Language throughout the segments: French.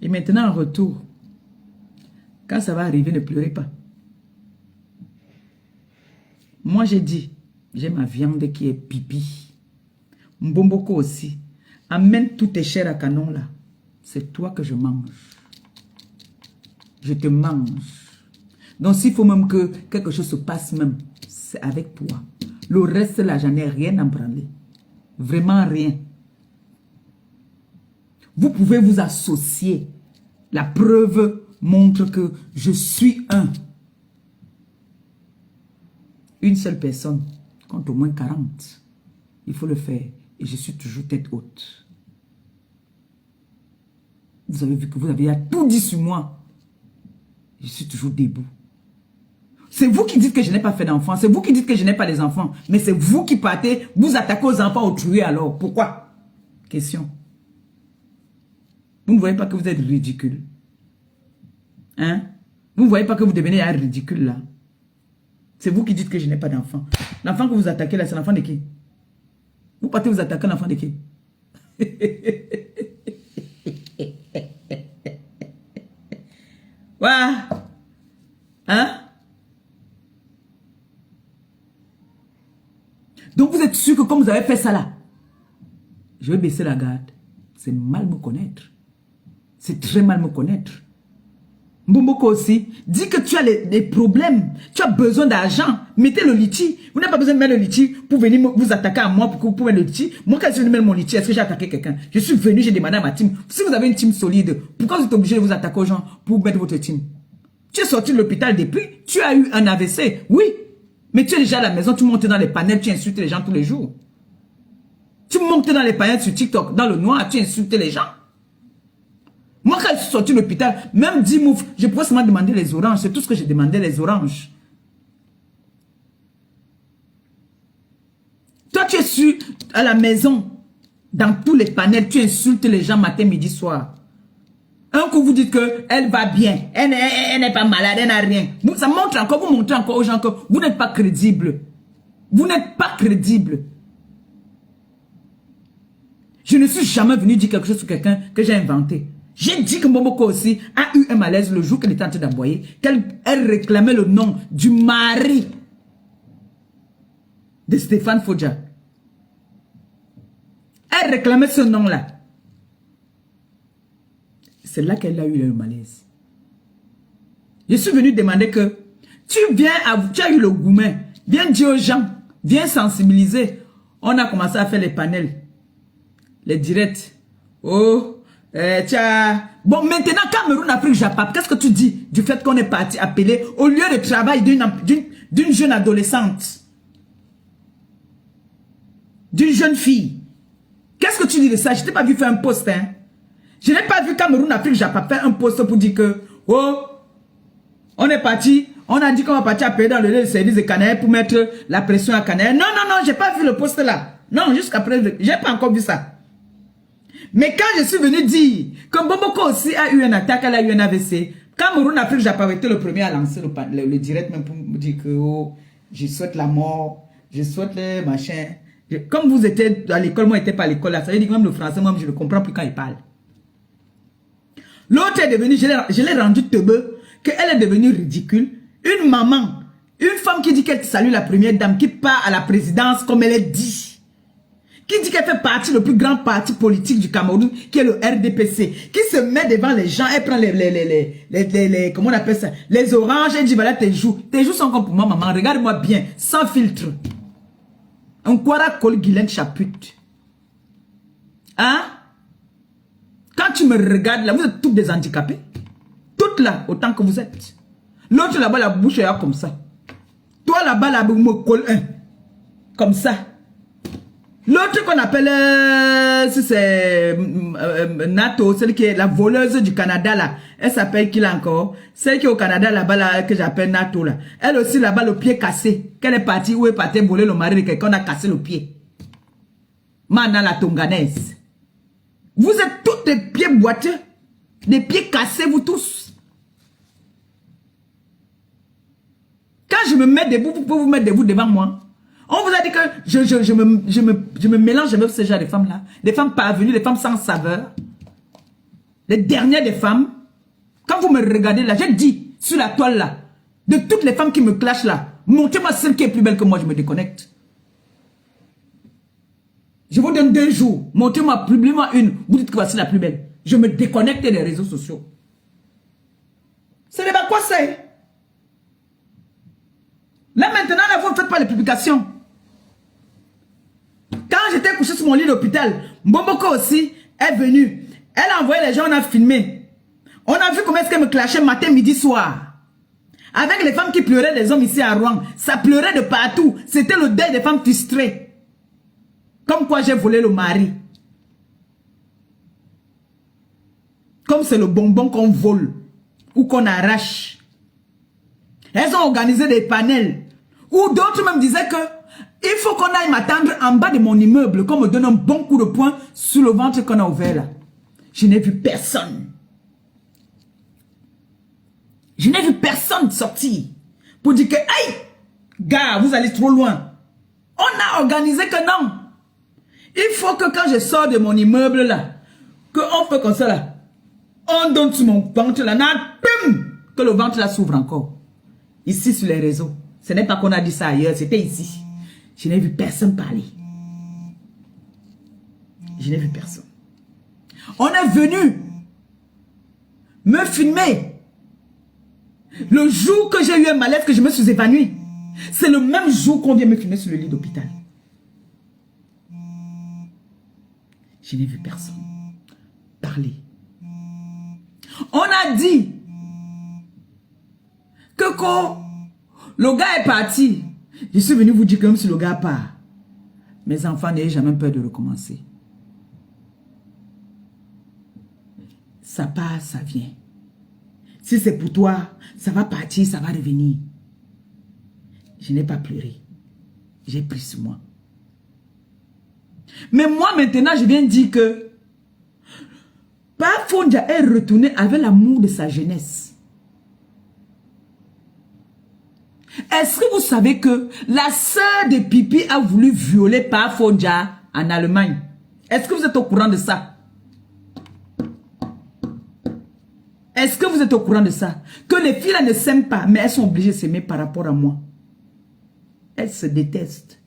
Et maintenant, en retour, quand ça va arriver, ne pleurez pas. Moi, j'ai dit, j'ai ma viande qui est pipi. Mbomboko aussi. Amène toutes tes chairs à canon là. C'est toi que je mange. Je te mange. Donc, s'il faut même que quelque chose se passe même, c'est avec toi. Le reste là, j'en ai rien à branler. Vraiment rien. Vous pouvez vous associer. La preuve montre que je suis un. Une seule personne compte au moins 40. Il faut le faire. Et je suis toujours tête haute. Vous avez vu que vous avez tout dit sur moi. Je suis toujours debout. C'est vous qui dites que je n'ai pas fait d'enfants. C'est vous qui dites que je n'ai pas des enfants. Mais c'est vous qui partez, vous attaquez aux enfants autrui alors. Pourquoi? Question. Vous ne voyez pas que vous êtes ridicule? Hein? Vous ne voyez pas que vous devenez un ridicule là? C'est vous qui dites que je n'ai pas d'enfant. L'enfant que vous attaquez là, c'est l'enfant de qui? Vous partez vous attaquer l'enfant de qui? Ouais. Hein? Donc vous êtes sûr que comme vous avez fait ça là, je vais baisser la garde. C'est mal me connaître. C'est très mal me connaître. Mbomboko aussi, dis que tu as des problèmes, tu as besoin d'argent, mettez le litchi. Vous n'avez pas besoin de mettre le litchi pour venir vous attaquer à moi pour mettre le litchi. Moi, quand je viens de mettre mon litchi, est-ce que j'ai attaqué quelqu'un? Je suis venu, j'ai demandé à ma team. Si vous avez une team solide, pourquoi vous êtes obligé de vous attaquer aux gens pour mettre votre team? Tu es sorti de l'hôpital depuis, tu as eu un AVC, oui. Mais tu es déjà à la maison, tu montes dans les panels, tu insultes les gens tous les jours. Tu montes dans les panels sur TikTok, dans le noir, tu insultes les gens. Moi, quand je suis sorti de l'hôpital, même 10 moufs, je pouvais seulement demander les oranges. C'est tout ce que j'ai demandé, les oranges. Toi, tu es su à la maison, dans tous les panels, tu insultes les gens matin, midi, soir. Un coup, vous dites qu'elle va bien, elle n'est pas malade, elle n'a rien. Ça montre encore, vous montrez encore aux gens que vous n'êtes pas crédible. Vous n'êtes pas crédible. Je ne suis jamais venu dire quelque chose sur quelqu'un que j'ai inventé. J'ai dit que Mbomboko aussi a eu un malaise le jour qu'elle était en train d'envoyer, qu'elle réclamait le nom du mari de Stéphane Fodja. Elle réclamait ce nom-là. C'est là qu'elle a eu le malaise. Je suis venu demander que tu as eu le gourmet, viens dire aux gens, viens sensibiliser. On a commencé à faire les panels, les directs. Oh, bon, maintenant, Cameroun, Afrique, Japon, qu'est-ce que tu dis du fait qu'on est parti appeler au lieu de travail d'une jeune adolescente, d'une jeune fille? Qu'est-ce que tu dis de ça? Je t'ai pas vu faire un post, hein? Je n'ai pas vu Cameroun, Afrique, Japon faire un post pour dire que, oh, on est parti, on a dit qu'on va partir appeler dans le service de Canaël pour mettre la pression à Canaël. Non, non, non, j'ai pas vu le post là. Non, jusqu'à présent, j'ai pas encore vu ça. Mais quand je suis venu dire que Mbomboko aussi a eu une attaque, elle a eu un AVC, Cameroun, Afrique, Japon été le premier à lancer le direct même pour me dire que oh, je souhaite la mort, je souhaite le machin. Comme vous étiez à l'école, moi, je n'étais pas à l'école là, ça veut dire que même le français, moi, je ne comprends plus quand il parle. L'autre est devenue, je l'ai rendu teubeux, qu'elle est devenue ridicule. Une maman, une femme qui dit qu'elle salue la première dame, qui part à la présidence comme elle est dit. Qui dit qu'elle fait partie du plus grand parti politique du Cameroun, qui est le RDPC, qui se met devant les gens, elle prend comment on appelle ça, les oranges, et dit voilà tes joues sont comme pour moi maman, regarde-moi bien, sans filtre. Un Kwara Kol Guylaine chaput. Hein? Quand tu me regardes là, vous êtes toutes des handicapés. Toutes là, autant que vous êtes. L'autre là-bas, la bouche est là comme ça. Toi là-bas, la bouche me colle un. Comme ça. L'autre qu'on appelle, c'est Nato, celle qui est la voleuse du Canada là. Elle s'appelle qui là encore? Celle qui est au Canada là-bas là, que j'appelle Nato là. Elle aussi là-bas, le pied cassé. Qu'elle est partie, où est partie voler le mari de quelqu'un, on a cassé le pied. Maintenant la tonganaise. Vous êtes tous des pieds boiteux. Des pieds cassés, vous tous. Quand je me mets debout, vous pouvez vous mettre debout devant moi. On vous a dit que je me mélange avec ce genre de femmes-là. Des femmes parvenues, des femmes sans saveur. les dernières des femmes, quand vous me regardez là, j'ai dit sur la toile là, de toutes les femmes qui me clashent là, montrez-moi celle qui est plus belle que moi, je me déconnecte. Je vous donne 2 jours, montrez-moi, publiez-moi une, vous dites que voici la plus belle. Je me déconnecte des réseaux sociaux. Ce n'est pas quoi c'est. Là maintenant, là, vous ne faites pas les publications. Quand j'étais couché sur mon lit d'hôpital, Mboboko aussi est venue. Elle a envoyé les gens, on a filmé. On a vu comment est-ce qu'elle me clashait matin, midi, soir. Avec les femmes qui pleuraient, les hommes ici à Rouen. Ça pleurait de partout. C'était le deuil des femmes frustrées. Comme quoi j'ai volé le mari. Comme c'est le bonbon qu'on vole ou qu'on arrache. Elles ont organisé des panels où d'autres même disaient que il faut qu'on aille m'attendre en bas de mon immeuble, qu'on me donne un bon coup de poing sur le ventre qu'on a ouvert là. Je n'ai vu personne. Je n'ai vu personne sortir pour dire que, hey, gars, vous allez trop loin. On a organisé que non. Il faut que quand je sors de mon immeuble là, qu'on fait comme ça là, on donne sur mon ventre là, que le ventre là s'ouvre encore. Ici sur les réseaux. Ce n'est pas qu'on a dit ça ailleurs, c'était ici. Je n'ai vu personne parler. Je n'ai vu personne. On est venu me filmer. Le jour que j'ai eu un malaise, que je me suis évanouie, c'est le même jour qu'on vient me filmer sur le lit d'hôpital. Je n'ai vu personne parler. On a dit que quand le gars est parti, je suis venu vous dire que même si le gars part, mes enfants n'aient jamais peur de recommencer. Ça part, ça vient. Si c'est pour toi, ça va partir, ça va revenir. Je n'ai pas pleuré. J'ai pris sur moi. Mais moi maintenant, je viens dire que Pafondia est retourné avec l'amour de sa jeunesse. Est-ce que vous savez que la sœur de Pipi a voulu violer Pafondia en Allemagne? Est-ce que vous êtes au courant de ça? Est-ce que vous êtes au courant de ça? Que les filles là ne s'aiment pas, mais elles sont obligées de s'aimer par rapport à moi. Elles se détestent.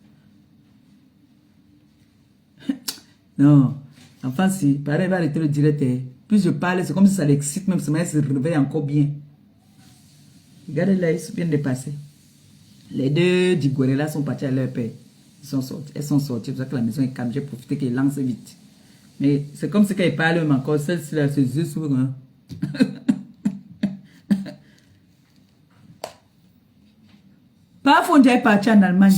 Non. Enfin, si, pareil, elle va arrêter le direct. Plus je parle, c'est comme si ça l'excite, même si elle se réveille encore bien. Regardez là, ils sont bien dépassés. Les deux Digorella sont partis à leur père. Ils sont sortis. Elles sont sorties. C'est pour ça que la maison est calme. J'ai profité qu'elle lance vite. Mais c'est comme si qu'elle parle même encore. Celle-ci là, ses yeux s'ouvrent. Hein. Parfois, on est parti en Allemagne.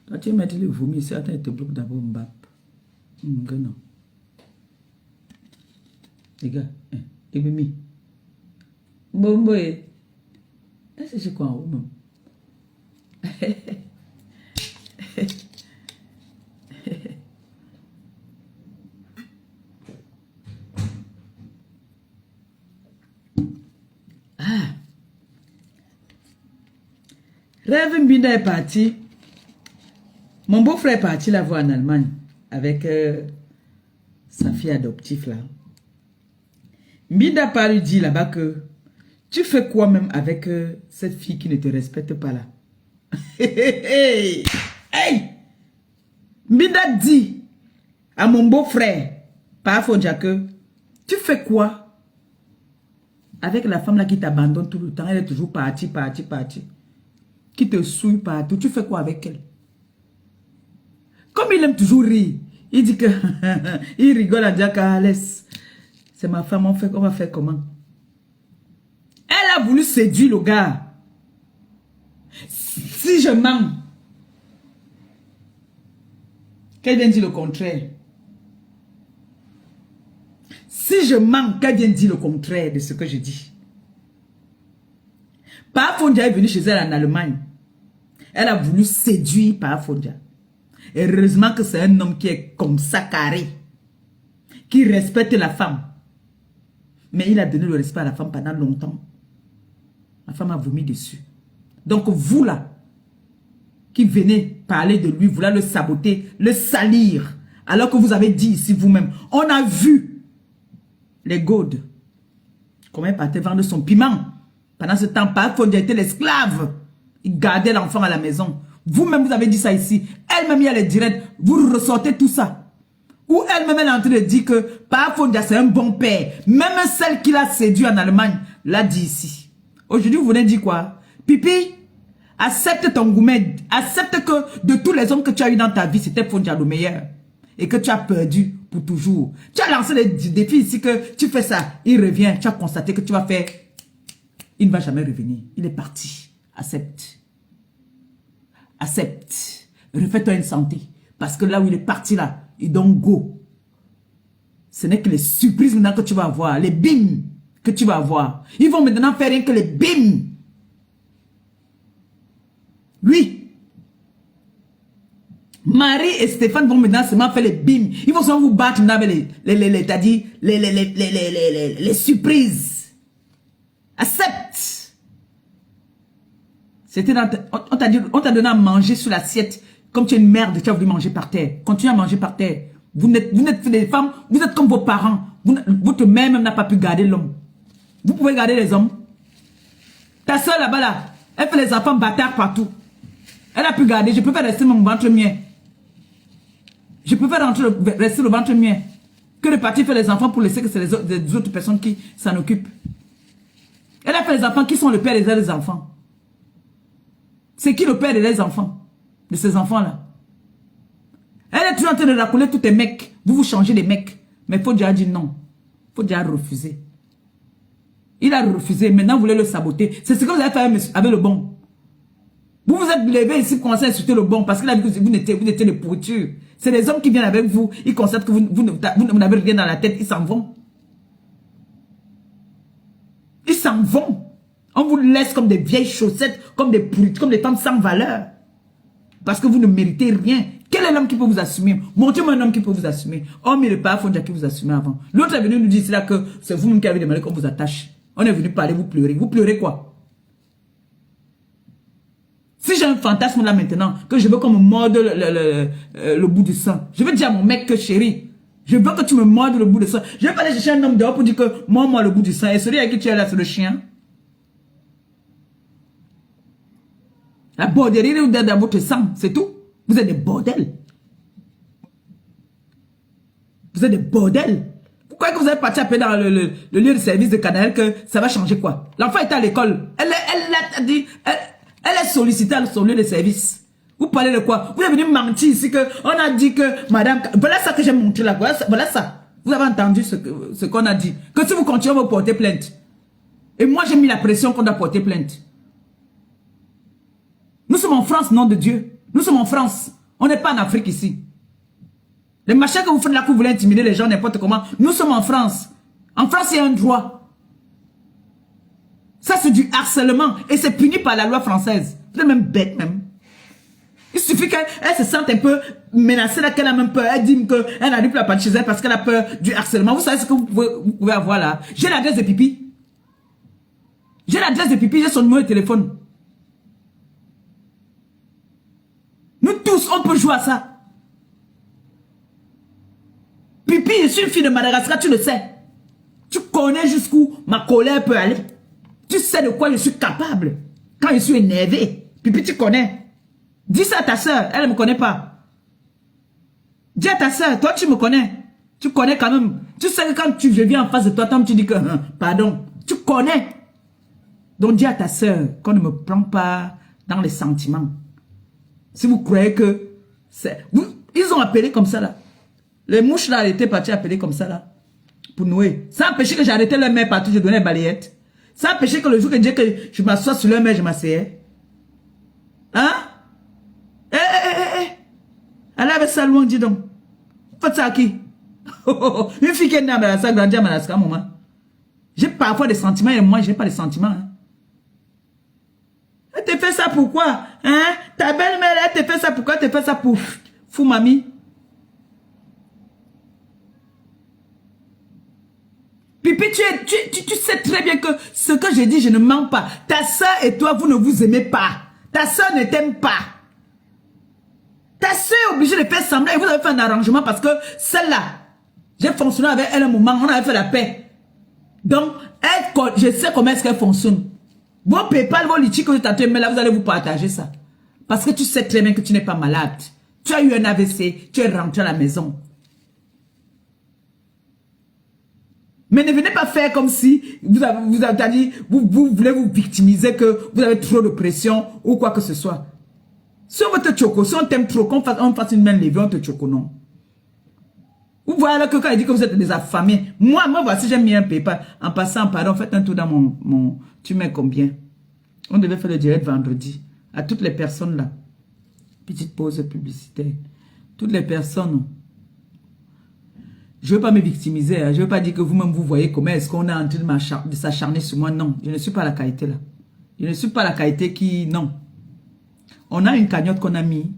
Toi, tu mets le vomi ici. Attends, il te bloque d'abord Mbap. Non. Les gars, et Mimi. Bon, est-ce que c'est quoi en haut, même? Rêve Mbinda est parti. Mon beau-frère est parti la voir en Allemagne avec sa fille adoptive là. Mbinda pas lui dit là-bas que tu fais quoi même avec cette fille qui ne te respecte pas là. Hey! Mbinda dit à mon beau-frère, Pafondia, que tu fais quoi avec la femme là qui t'abandonne tout le temps. Elle est toujours partie. Qui te souille partout. Tu fais quoi avec elle? Comme il aime toujours rire, il dit que il rigole à dire laisse. C'est ma femme, on va faire comment? Elle a voulu séduire le gars. Si je mens, qu'elle vienne dire le contraire. Si je mens, qu'elle vienne dire le contraire de ce que je dis. Pafondia est venue chez elle en Allemagne. Elle a voulu séduire Pafondia. Heureusement que c'est un homme qui est comme ça carré. Qui respecte la femme. Mais il a donné le respect à la femme pendant longtemps. La femme a vomi dessus. Donc vous là, qui venez parler de lui, vous là le saboter, le salir. Alors que vous avez dit ici vous-même, on a vu les Gaudes. Comment elle partait vendre son piment? Pendant ce temps, pas Fondia était l'esclave. Il gardait l'enfant à la maison. Vous-même, vous avez dit ça ici. Elle-même, il y a les directs. Vous ressortez tout ça. Ou elle-même, elle est en train de dire que Papa Fondia, c'est un bon père. Même celle qui l'a séduit en Allemagne, l'a dit ici. Aujourd'hui, vous venez dire quoi? Pipi, accepte ton gourmet. Accepte que de tous les hommes que tu as eu dans ta vie, c'était Fondia le meilleur. Et que tu as perdu pour toujours. Tu as lancé les défis ici que tu fais ça. Il revient. Tu as constaté que tu vas faire. Il ne va jamais revenir. Il est parti. Accepte. Accepte. Refais-toi une santé. Parce que là où il est parti là, il donne go. Ce n'est que les surprises maintenant que tu vas avoir. Les bim que tu vas avoir. Ils vont maintenant faire rien que les bim. Oui. Marie et Stéphane vont maintenant seulement faire les bim. Ils vont seulement vous battre maintenant avec les surprises. Accepte. C'était on t'a donné à manger sur l'assiette. Comme tu es une merde, tu as voulu manger par terre. Continue à manger par terre. Vous n'êtes des femmes, vous êtes comme vos parents. Votre mère même n'a pas pu garder l'homme. Vous pouvez garder les hommes. Ta soeur là-bas, là, elle fait les enfants bâtards partout. Elle a pu garder. Je préfère rester mon ventre mien. Je préfère rester le ventre mien que de partir faire les enfants pour laisser que c'est les autres personnes qui s'en occupent. Elle a fait les enfants qui sont le père des enfants. C'est qui le père des enfants? De ces enfants-là. Elle est toujours en train de racoler tous tes mecs. Vous changez les mecs. Mais Fondia a dit non. Fondia a refusé. Il a refusé. Maintenant, vous voulez le saboter. C'est ce que vous avez fait avec le bon. Vous vous êtes levé ici pour commencer à insulter le bon parce qu'il a dit que vous n'étiez de pourriture. C'est les hommes qui viennent avec vous. Ils constatent que vous n'avez rien dans la tête. Ils s'en vont. Ils s'en vont. On vous laisse comme des vieilles chaussettes, comme des pourritures, comme des femmes sans valeur. Parce que vous ne méritez rien. Quel est l'homme qui peut vous assumer? Montrez-moi un homme qui peut vous assumer. Homme, il n'est pas Fondia qui vous assume avant. L'autre est venu nous dire là que c'est vous-même qui avez demandé qu'on vous attache. On est venu parler, vous pleurez. Vous pleurez quoi? Si j'ai un fantasme là maintenant, que je veux qu'on me morde le bout du sang, je vais dire à mon mec que chérie, je veux que tu me mordes le bout du sang. Je vais pas aller chercher un homme dehors pour dire que moi le bout du sang. Et celui avec qui tu es là, c'est le chien. La borderie est dans votre sang, c'est tout. Vous êtes des bordels. Vous êtes des bordels. Pourquoi que vous avez parti appeler dans le lieu de service de Canal que ça va changer quoi? L'enfant est à l'école. Elle est sollicitée à son lieu de service. Vous parlez de quoi? Vous êtes venu mentir ici que on a dit que madame... Voilà ça que j'ai montré là. Voilà ça. Vous avez entendu ce qu'on a dit. Que si vous continuez à vous porter plainte. Et moi j'ai mis la pression qu'on doit porter plainte. Nous sommes en France, nom de Dieu. Nous sommes en France. On n'est pas en Afrique ici. Les machins que vous faites là, que vous voulez intimider les gens n'importe comment. Nous sommes en France. En France, il y a un droit. Ça, c'est du harcèlement. Et c'est puni par la loi française. Vous êtes même bête, même. Il suffit qu'elle se sente un peu menacée, là, qu'elle a même peur. Elle dit qu'elle n'arrive plus à partir chez elle parce qu'elle a peur du harcèlement. Vous savez ce que vous pouvez avoir là? J'ai l'adresse de Pipi. J'ai l'adresse de Pipi, j'ai son numéro de téléphone. Nous tous, on peut jouer à ça. Pipi, je suis une fille de Madagascar, tu le sais. Tu connais jusqu'où ma colère peut aller. Tu sais de quoi je suis capable. Quand je suis énervé. Pipi, tu connais. Dis ça à ta soeur, elle ne me connaît pas. Dis à ta soeur, toi tu me connais. Tu connais quand même. Tu sais que quand je viens en face de toi, tu dis que, pardon, tu connais. Donc dis à ta soeur qu'on ne me prend pas dans les sentiments. Si vous croyez que c'est... Ils ont appelé comme ça là. Les mouches là, elles étaient parties appeler comme ça là. Pour Noé. Ça empêchait que j'arrêtais leur mère partout, je donnais les balayettes. Ça empêchait que le jour que je disais que je m'assois sur leur mère, je m'asseyais. Hein? Elle avait ça loin, dis donc. Faites ça à qui? Une fille qui est née à Madagascar, grandie à Madagascar, maman. J'ai parfois des sentiments et moi, je n'ai pas de sentiments. Hein? Elle te fait ça pourquoi? Hein? Ta belle-mère, elle te fait ça pourquoi? Elle te fait ça pour fou mamie. Pipi, tu sais très bien que ce que j'ai dit, je ne mens pas. Ta soeur et toi, vous ne vous aimez pas. Ta soeur ne t'aime pas. Ta soeur est obligée de faire semblant et vous avez fait un arrangement parce que celle-là, j'ai fonctionné avec elle un moment, on avait fait la paix. Donc, je sais comment est-ce qu'elle fonctionne. Vos PayPal, vos litchis que vous êtes mais là, vous allez vous partager ça. Parce que tu sais très bien que tu n'es pas malade. Tu as eu un AVC, tu es rentré à la maison. Mais ne venez pas faire comme si vous voulez vous victimiser, que vous avez trop de pression ou quoi que ce soit. Si on veut te choco, si on t'aime trop, qu'on fasse une main levée, on te choco, non. Vous voyez là que quand il dit que vous êtes des affamés, moi voici, j'ai mis un PayPal. En passant, pardon, faites un tour dans mon... Tu mets combien? On devait faire le direct vendredi. À toutes les personnes là. Petite pause publicitaire. Toutes les personnes... Je ne veux pas me victimiser. Hein. Je ne veux pas dire que vous-même, vous voyez comment est-ce qu'on est en train de s'acharner sur moi. Non, je ne suis pas la qualité là. Je ne suis pas la qualité qui... Non. On a une cagnotte qu'on a mis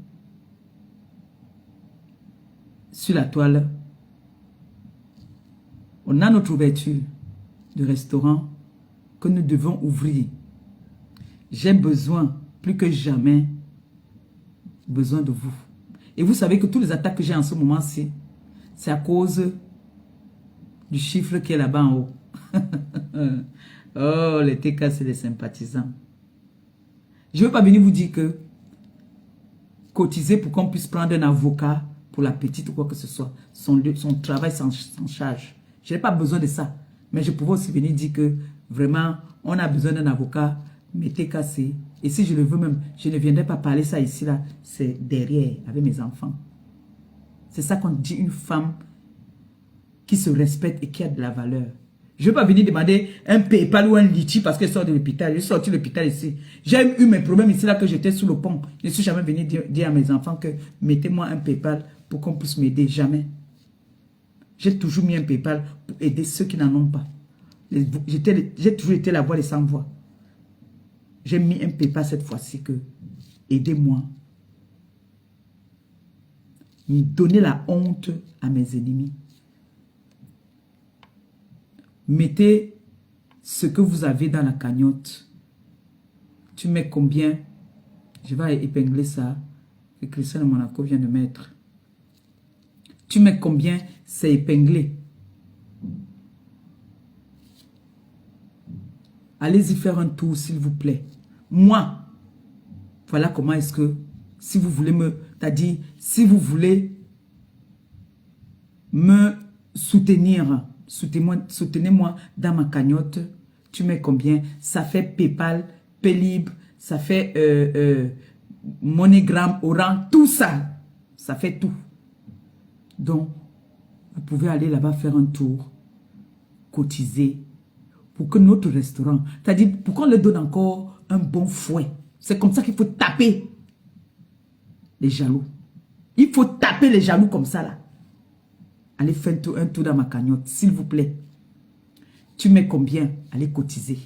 sur la toile. On a notre ouverture de restaurant que nous devons ouvrir. J'ai besoin, plus que jamais, besoin de vous. Et vous savez que tous les attaques que j'ai en ce moment-ci, c'est à cause du chiffre qui est là-bas en haut. Oh, les TK, c'est les sympathisants. Je ne veux pas venir vous dire que cotiser pour qu'on puisse prendre un avocat pour la petite ou quoi que ce soit. Son travail s'en charge. Je n'ai pas besoin de ça. Mais je pouvais aussi venir dire que vraiment, on a besoin d'un avocat, mettez cassé. Et si je le veux même, je ne viendrai pas parler ça ici, là. C'est derrière, avec mes enfants. C'est ça qu'on dit une femme qui se respecte et qui a de la valeur. Je ne veux pas venir demander un PayPal ou un litchi parce qu'elle sort de l'hôpital. Je suis sorti de l'hôpital ici. J'ai eu mes problèmes ici, là, que j'étais sous le pont. Je ne suis jamais venu dire à mes enfants que mettez-moi un PayPal pour qu'on puisse m'aider. Jamais. J'ai toujours mis un PayPal pour aider ceux qui n'en ont pas. J'ai toujours été la voix des sans-voix. J'ai mis un PayPal cette fois-ci que aidez-moi. Donnez la honte à mes ennemis. Mettez ce que vous avez dans la cagnotte. Tu mets combien? Je vais épingler ça. Que Christian de Monaco vient de mettre. Tu mets combien? C'est épinglé. Allez-y faire un tour, s'il vous plaît. Moi, voilà comment est-ce que, si vous voulez c'est-à-dire, si vous voulez me soutenir, soutenez-moi dans ma cagnotte. Tu mets combien? Ça fait PayPal, Paylib, ça fait MoneyGram, Orange, tout ça. Ça fait tout. Donc, vous pouvez aller là-bas faire un tour, cotiser, pour que notre restaurant, c'est-à-dire pour qu'on leur donne encore un bon fouet. C'est comme ça qu'il faut taper les jaloux. Il faut taper les jaloux comme ça là. Allez faire un tour dans ma cagnotte, s'il vous plaît. Tu mets combien? Allez cotiser.